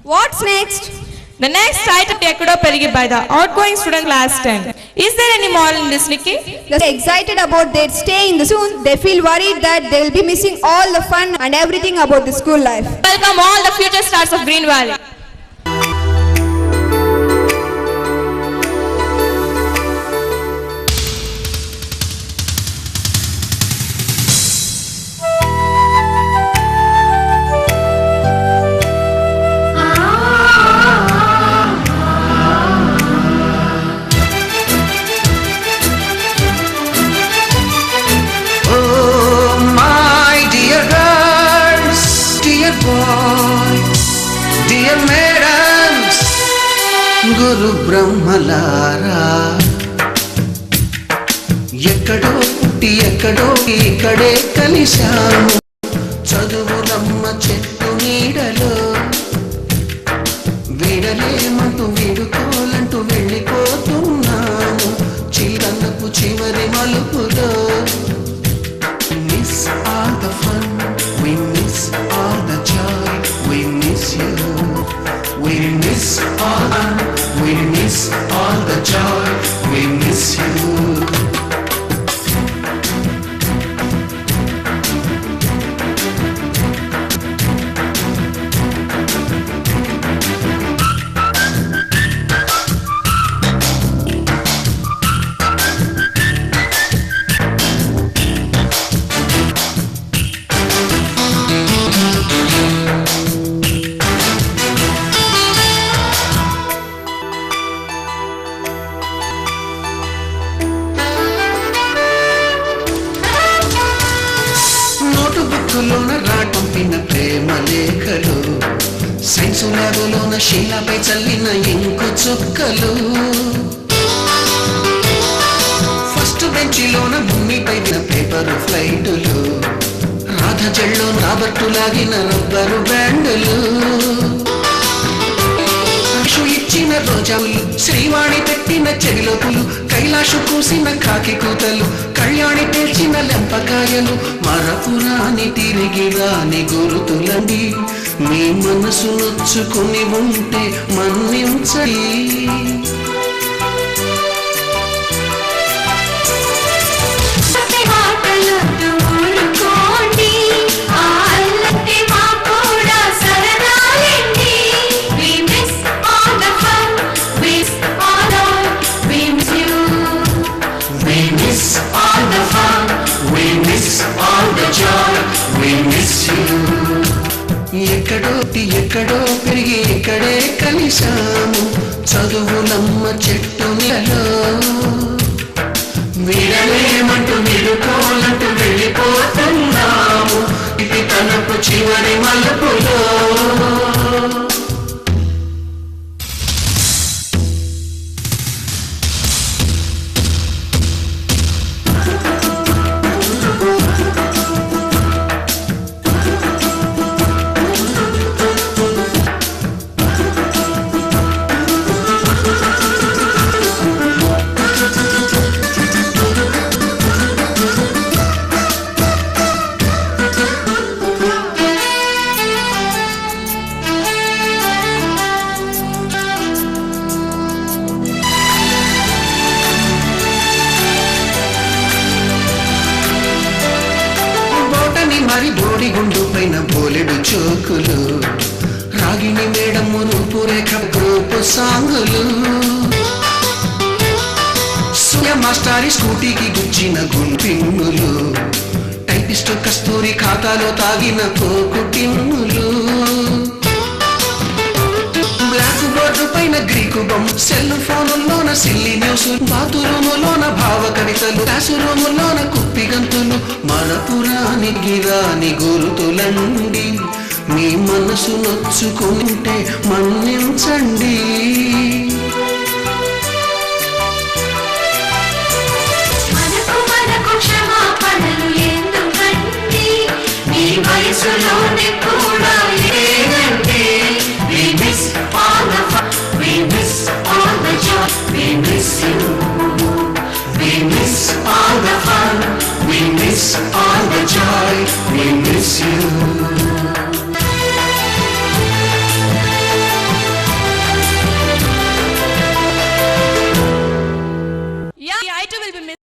What's next? The next item Ekado Perigi by the outgoing student class 10. Is there any moral in this, Nikki? They're excited about their stay in the school. They feel worried that they will be missing all the fun and everything about the school life. Welcome all the future stars of Green Valley. Dear madams, Guru Brahmalara, ఎక్కడో పుట్టి ఎక్కడో ఇక్కడే కలిశాము చదువులమ్మ చెట్టు నీడలో వీడలేమంటూ వీడుకోలంటూ వెళ్ళిపోతున్నాము చిలకపు చివరి మలుపులో. Miss all the fun, we miss all the joy, we miss you. We miss all the joy, we miss you. నోటుబుక్కులోన రాటంపిన ప్రేమ లేఖలు science ల్యాబులోన శీలపై చల్లిన ink చుక్కలు ఫస్ట్ బెంచిలోన భూమిపై పేపరు ఫ్లైటులు రాధ జల్లో రాబర్టు లాగిన రబ్బరు బ్యాండులు ఇచ్చిన రోజాలు శ్రీవాణి పెట్టిన చెవిలోపులు కైలాషు కూసిన కాకి కూతలు కళ్యాణి పేల్చిన లెంపకాయలు మరపురాని తిరిగి రాని గురుతులండి మీ మనసు నొచ్చుకుని ఉంటే మన్నించండి. ఎక్కడో పెరిగి ఇక్కడే కలిశాము చదువులమ్మ చెట్టు నీడలో వీడలేమంటూ నిలుకోలంటూ వెళ్ళిపోతున్నాము ఇది తనకు చివరి మలుపులో. మరి బోడిగుండు పైన బోలెడు చోకులు రాగిణి మేడము రూపురేఖ గ్రూపు సాంగులు సూయ మాస్టారి స్కూటీకి గుచ్చిన గుంపిన్నులు టైపిస్టు కస్తూరి ఖాతాలో తాగిన కోకు టిన్నులు బ్లాక్ బోర్డు పైన గ్రీకు బొమ్మ సెల్ ఫోనుల్లోన సిల్లి న్యూస్ బాతురూములోన భావ కవితలు క్లాసు రూములోన కుప్పి గంతులు మరపురాని గిరాని గురుతులండి మీ మనసు నొచ్చుకుంటే మన్నించండి. వయసులోనే కూడా లేదండి. We miss all the fun, we miss all the joy, we miss you. We miss all the fun, we miss all the joy, we miss you. I too will be missing.